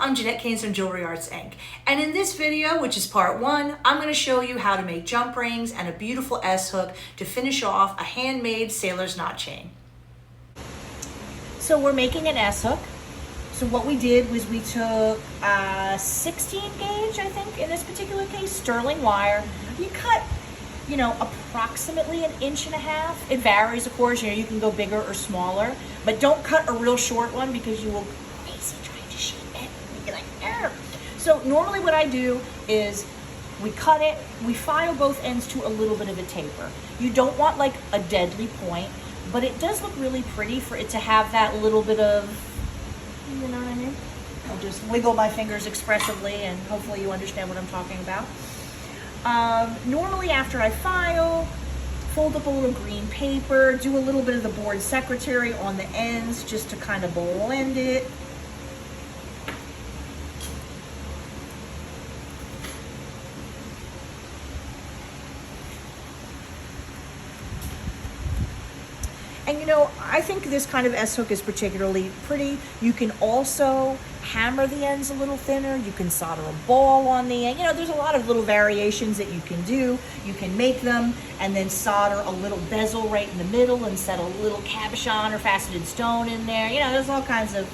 I'm Jeanette Keynes from Jewelry Arts Inc. And in this video, which is part 1, I'm going to show you how to make jump rings and a beautiful S-hook to finish off a handmade sailor's knot chain. So we're making an S-hook. So what we did was we took 16 gauge, I think in this particular case, sterling wire. You cut, approximately 1.5 inches. It varies, of course, you can go bigger or smaller, but don't cut a real short one because you will crazy trying to shape it. You're like, Arr. So normally what I do is we cut it, we file both ends to a little bit of a taper. You don't want like a deadly point, but it does look really pretty for it to have that little bit of, you know what I mean? I'll just wiggle my fingers expressively and hopefully you understand what I'm talking about. Normally after I file, fold up a little green paper, do a little bit of the board secretary on the ends just to kind of blend it. And I think this kind of S-hook is particularly pretty. You can also hammer the ends a little thinner. You can solder a ball on the end. There's a lot of little variations that you can do. You can make them and then solder a little bezel right in the middle and set a little cabochon or faceted stone in there. There's all kinds of,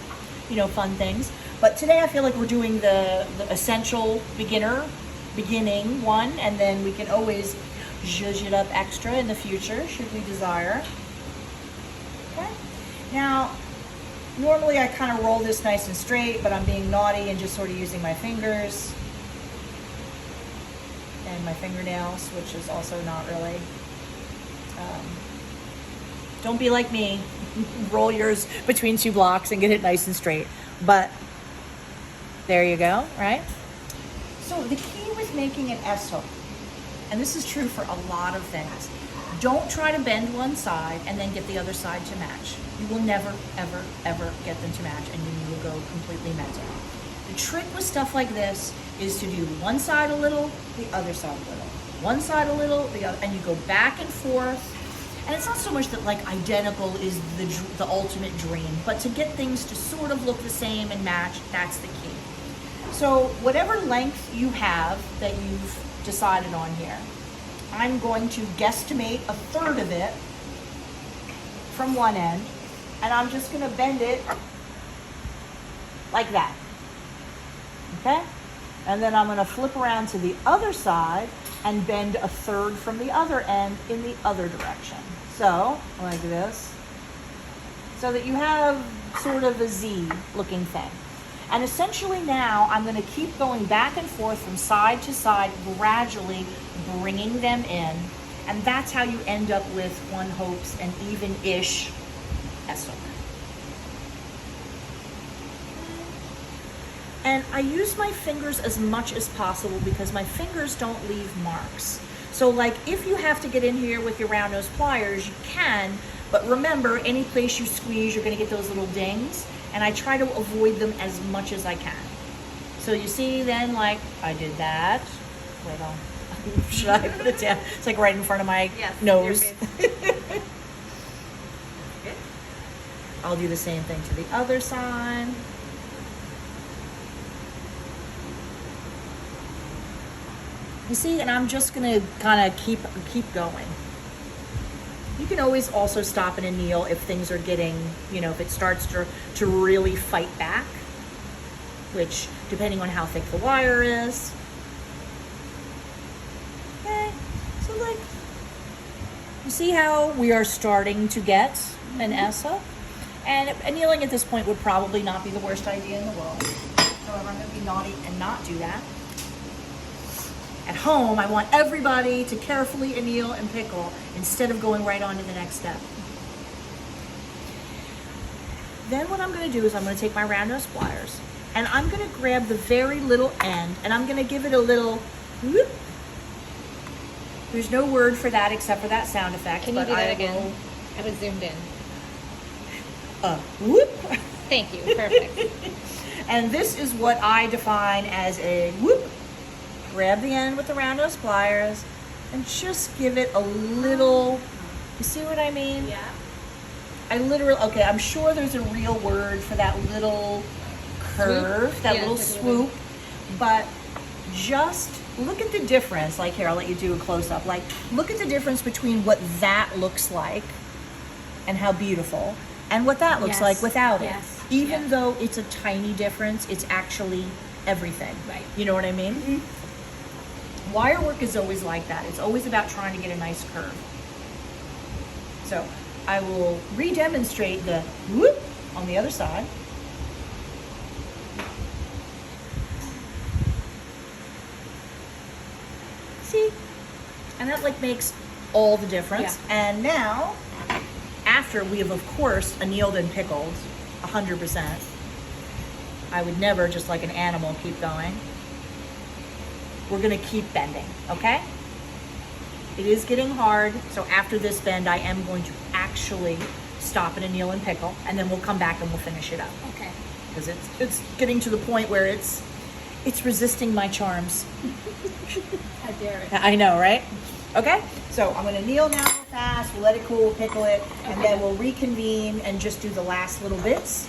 fun things. But today I feel like we're doing the essential beginning one, and then we can always zhuzh it up extra in the future should we desire. Now, normally I kind of roll this nice and straight, but I'm being naughty and just sort of using my fingers and my fingernails, which is also not really. Don't be like me. Roll yours between 2 blocks and get it nice and straight. But there you go, right? So the key with making an S-hook, and this is true for a lot of things, don't try to bend one side and then get the other side to match. You will never, ever, ever get them to match, and you will go completely mental. The trick with stuff like this is to do one side a little, the other side a little. One side a little, the other, and you go back and forth. And it's not so much that like identical is the ultimate dream, but to get things to sort of look the same and match, that's the key. So whatever length you have that you've decided on here, I'm going to guesstimate 1/3 of it from one end, and I'm just going to bend it like that, okay? And then I'm going to flip around to the other side and bend 1/3 from the other end in the other direction. So, like this, so that you have sort of a Z looking thing. And essentially now I'm going to keep going back and forth from side to side, gradually bringing them in. And that's how you end up with, one hopes, an even-ish S-hook. And I use my fingers as much as possible because my fingers don't leave marks. So like if you have to get in here with your round nose pliers, you can, but remember, any place you squeeze, you're going to get those little dings. And I try to avoid them as much as I can. So you see then, like, I did that. Wait on. Should I put it down? It's like right in front of my nose. I'll do the same thing to the other side. You see, and I'm just gonna kind of keep going. You can always also stop and kneel if things are getting, if it starts to really fight back, which depending on how thick the wire is. Okay, so like, you see how we are starting to get an S-hook? And annealing at this point would probably not be the worst idea in the world. However, I'm gonna be naughty and not do that. At home, I want everybody to carefully anneal and pickle instead of going right on to the next step. Then what I'm going to do is I'm going to take my round nose pliers and I'm going to grab the very little end and I'm going to give it a little whoop. There's no word for that except for that sound effect. Can you do that again? I was zoomed in. Whoop. Thank you. Perfect. And this is what I define as a whoop. Grab the end with the round nose pliers and just give it a little, you see what I mean? Yeah. Okay, I'm sure there's a real word for that little curve, Swoop? that Yeah, little it's like a little- swoop, but just look at the difference. Like here, I'll let you do a close up. Like, look at the difference between what that looks like and how beautiful, and what that looks Yes. like without it. Yes. Even Yeah. though it's a tiny difference, it's actually everything. Right. You know what I mean? Wire work is always like that. It's always about trying to get a nice curve. So I will re-demonstrate the whoop on the other side. See? And that like makes all the difference. Yeah. And now, after we have of course annealed and pickled 100%, I would never, just like an animal, keep going. We're gonna keep bending, okay? It is getting hard, so after this bend, I am going to actually stop and anneal and pickle, and then we'll come back and we'll finish it up. Okay. Because it's getting to the point where it's resisting my charms. I dare it. I know, right? Okay, so I'm gonna kneel now real fast, we'll let it cool, pickle it, and Okay. then we'll reconvene and just do the last little bits.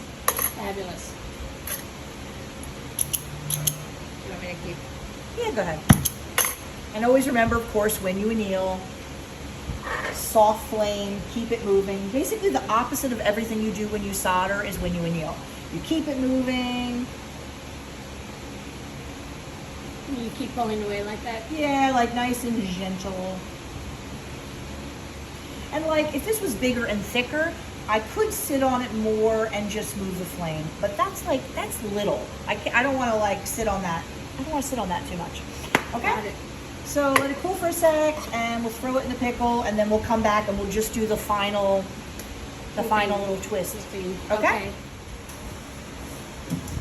Fabulous. Do you want me to keep? Yeah, go ahead. And always remember, of course, when you anneal, soft flame, keep it moving. Basically, the opposite of everything you do when you solder is when you anneal. You keep it moving. You keep pulling away like that. Yeah, like nice and gentle. And like, if this was bigger and thicker, I could sit on it more and just move the flame. But that's little. I don't want to like sit on that. I don't want to sit on that too much. Okay? Got it. So let it cool for a sec, and we'll throw it in the pickle, and then we'll come back and we'll just do the final little twist. Okay?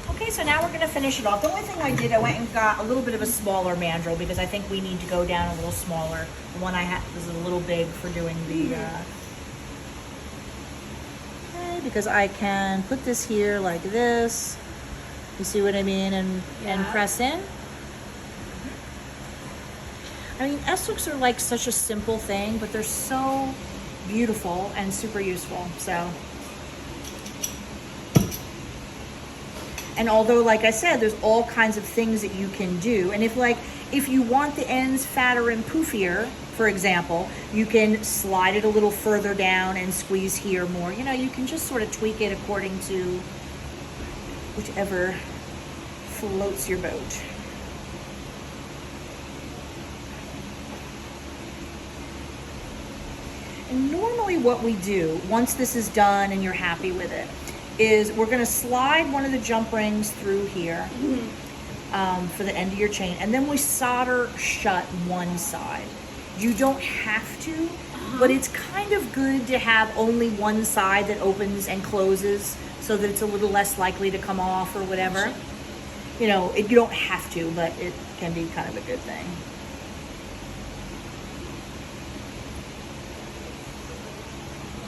Okay, so now we're gonna finish it off. The only thing I did, I went and got a little bit of a smaller mandrel because I think we need to go down a little smaller. The one I had was a little big for doing the, okay, because I can put this here like this. You see what I mean? And Yeah. press in. I mean, S hooks are like such a simple thing, but they're so beautiful and super useful. So, and although, like I said, there's all kinds of things that you can do. And if you want the ends fatter and poofier, for example, you can slide it a little further down and squeeze here more. You know, you can just sort of tweak it according to whichever floats your boat. And normally what we do, once this is done and you're happy with it, is we're gonna slide one of the jump rings through here for the end of your chain, and then we solder shut one side. You don't have to, but it's kind of good to have only one side that opens and closes so that it's a little less likely to come off or whatever. You know, you don't have to, but it can be kind of a good thing.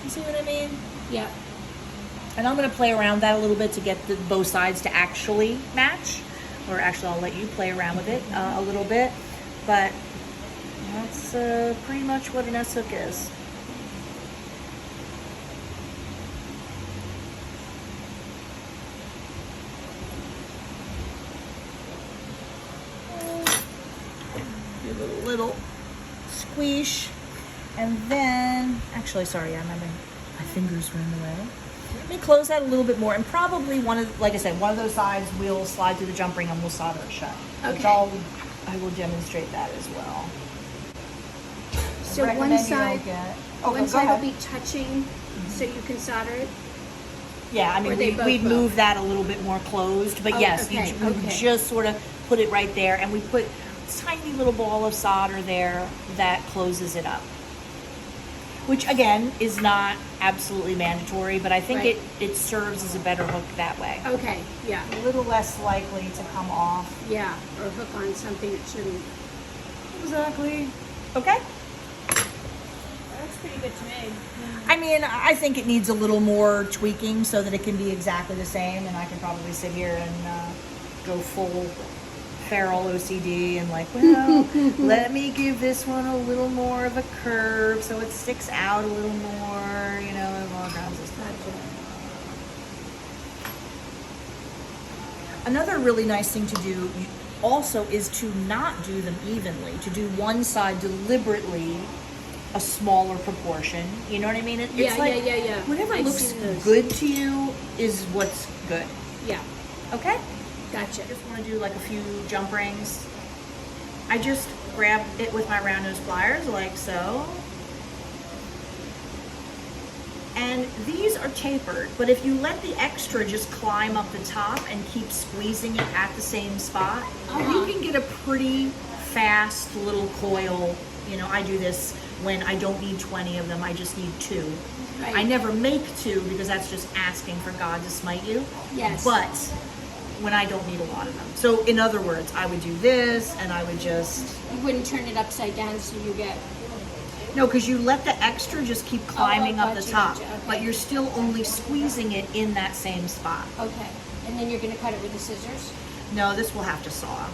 You see what I mean? Yeah. And I'm going to play around that a little bit to get both sides to actually match. Or actually, I'll let you play around with it a little bit. But that's pretty much what an S hook is. Give it a little squish. And then, actually, sorry, my fingers were in the way. Let me close that a little bit more, and probably like I said, one of those sides we'll slide through the jump ring and we'll solder it shut. Which Okay. I will demonstrate that as well. So I one recommend you don't side, get- one go side will ahead. be touching, so you can solder it. Yeah, I Or mean, they both we'd will? move that a little bit more closed, but Oh, yes, okay, we okay. just sort of put it right there, and we put a tiny little ball of solder there that closes it up. Which again is not absolutely mandatory, but I think Right. it serves as a better hook that way. Okay, yeah, A little less likely to come off. yeah, or hook on something that shouldn't. Exactly. Okay? That's pretty good to me. I mean, I think it needs a little more tweaking so that it can be exactly the same, and I can probably sit here and go full feral OCD and like, well, let me give this one a little more of a curve so it sticks out a little more, you know, and all kinds of stuff. Another really nice thing to do also is to not do them evenly, to do one side deliberately a smaller proportion. You know what I mean? It's Yeah. whatever I've looks seen those. good to you is what's good. Yeah. Okay? Gotcha. Just want to do like a few jump rings. I just grab it with my round nose pliers like so. And these are tapered, but if you let the extra just climb up the top and keep squeezing it at the same spot, you can get a pretty fast little coil. You know, I do this when I don't need 20 of them, I just need 2. Right. I never make 2 because that's just asking for God to smite you. Yes. But when I don't need a lot of them. So in other words, I would do this and I would just... You wouldn't turn it upside down so you get... No, because you let the extra just keep climbing up the gotcha, top, gotcha, okay. but you're still only squeezing it in that same spot. Okay. And then you're going to cut it with the scissors? No, this will have to saw.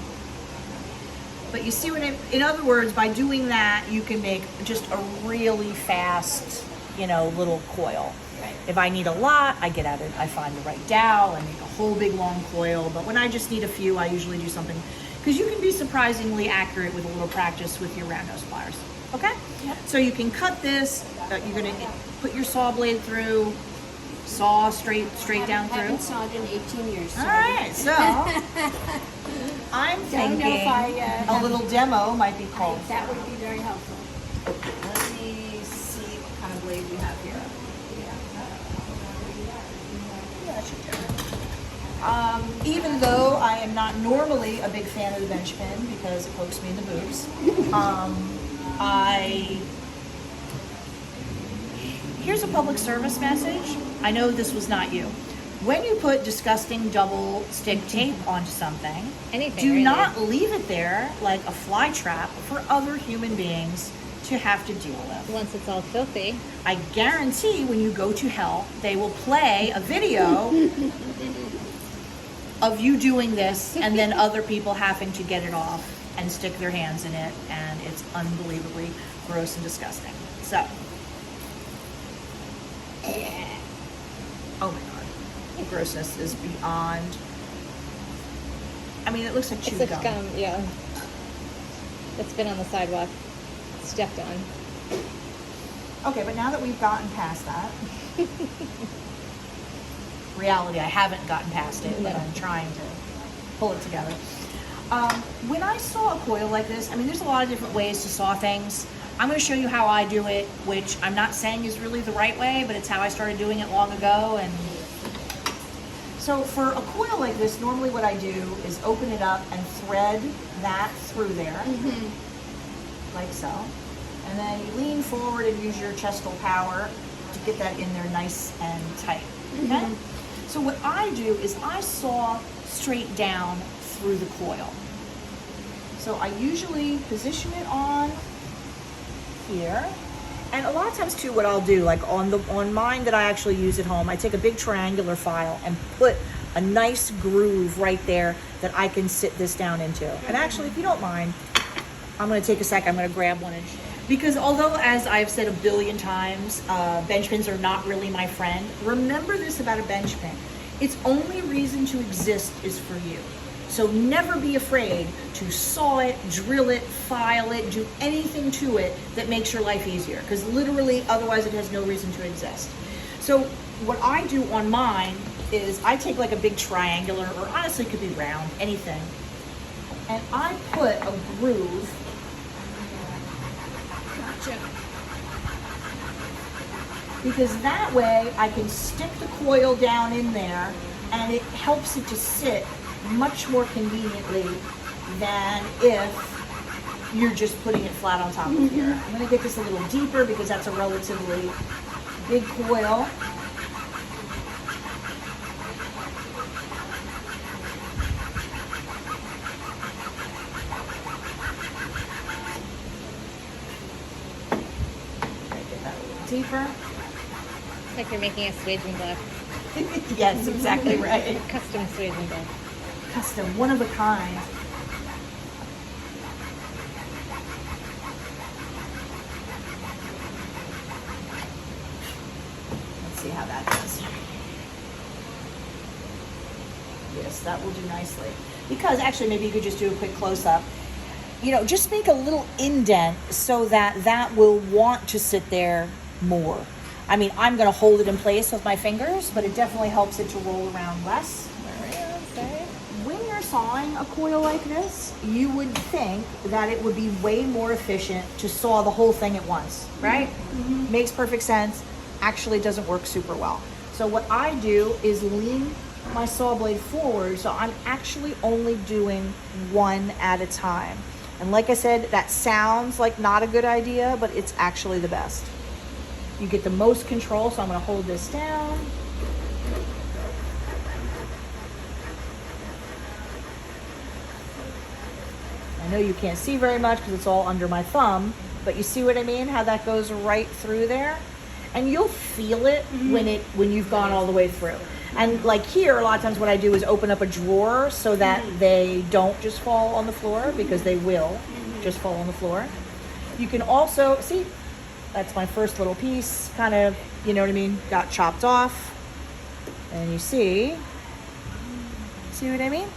But you see what in other words, by doing that, you can make just a really fast, you know, little coil. Right. If I need a lot, I get at it, I find the right dowel and make a whole big long coil. But when I just need a few, I usually do something, because you can be surprisingly accurate with a little practice with your round nose pliers. Okay? Yep. So you can cut this, you're gonna put your saw blade through, saw straight down through. Haven't sawed in 18 years. So. All right, so I'm Don't know if thinking I, a little demo might be called. That would be very helpful. Let me see what kind of blade we have here. Yeah, that should do it. Even though I am not normally a big fan of the bench pin because it pokes me in the boobs, here's a public service message. I know this was not you. When you put disgusting double stick tape onto something, Anything, do really. not leave it there like a fly trap for other human beings to have to deal with. Once it's all filthy. I guarantee when you go to hell, they will play a video of you doing this and then other people having to get it off and stick their hands in it, and it's unbelievably gross and disgusting. So, oh my God, the grossness is beyond. I mean, it looks like It's chewed like gum. scum, yeah. It's been on the sidewalk, stepped on. Okay, but now that we've gotten past that, reality, I haven't gotten past it, but No. I'm trying to pull it together. When I saw a coil like this, I mean, there's a lot of different ways to saw things. I'm going to show you how I do it, which I'm not saying is really the right way, but it's how I started doing it long ago. And so for a coil like this, normally what I do is open it up and thread that through there, like so. And then you lean forward and use your chestal power to get that in there nice and tight, okay? So what I do is I saw straight down through the coil. So I usually position it on here. And a lot of times too, what I'll do, like on mine that I actually use at home, I take a big triangular file and put a nice groove right there that I can sit this down into. And actually, if you don't mind, I'm gonna take a sec, I'm gonna grab one because although, as I've said a billion times, bench pins are not really my friend, remember this about a bench pin. Its only reason to exist is for you. So never be afraid to saw it, drill it, file it, do anything to it that makes your life easier, because literally otherwise it has no reason to exist. So what I do on mine is I take like a big triangular, or honestly it could be round, anything, and I put a groove. Gotcha. Because that way I can stick the coil down in there and it helps it to sit much more conveniently than if you're just putting it flat on top of here. I'm gonna get this a little deeper because that's a relatively big coil. Get that a little deeper. It's like you're making a swaging block. Yes, exactly right. Custom swaging block. Custom, one of a kind. Let's see how that does. Yes, that will do nicely. Because actually, maybe you could just do a quick close-up. You know, just make a little indent so that that will want to sit there more. I mean, I'm going to hold it in place with my fingers, but it definitely helps it to roll around less. When you're sawing a coil like this, you would think that it would be way more efficient to saw the whole thing at once, right? Mm-hmm. Makes perfect sense. Actually doesn't work super well. So what I do is lean my saw blade forward, so I'm actually only doing one at a time. And like I said, that sounds like not a good idea, but it's actually the best. You get the most control, so I'm going to hold this down. I know you can't see very much because it's all under my thumb, but you see what I mean? How that goes right through there? And you'll feel it when you've gone all the way through. And like here, a lot of times what I do is open up a drawer so that they don't just fall on the floor, because they will just fall on the floor. You can also, see, that's my first little piece, kind of, you know what I mean, got chopped off. And you see what I mean?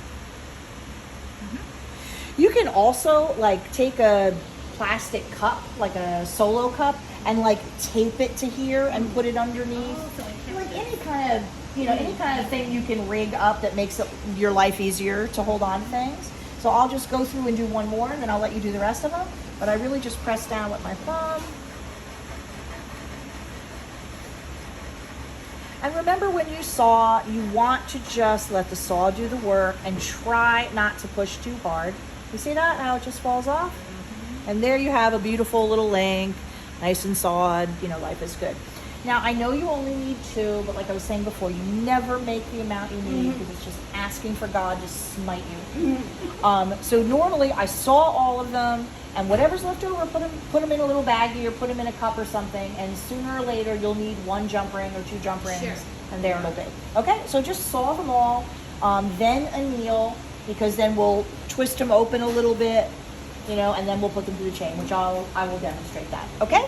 You can also like take a plastic cup, like a Solo cup, and like tape it to here and put it underneath. Like any kind of, you know, any kind of thing you can rig up that makes your life easier to hold on to things. So I'll just go through and do one more, and then I'll let you do the rest of them. But I really just press down with my thumb. And remember, when you saw, you want to just let the saw do the work and try not to push too hard. You see that, how it just falls off? And there you have a beautiful little length, nice and sawed, you know, life is good. Now, I know you only need 2, but like I was saying before, you never make the amount you need, because it's just asking for God to smite you. So normally I saw all of them, and whatever's left over, put them in a little baggie or put them in a cup or something, and sooner or later you'll need 1 jump ring or 2 jump rings, and there it'll be. Okay, so just saw them all, then anneal, because then we'll twist them open a little bit, you know, and then we'll put them through the chain, which I will demonstrate that. Okay?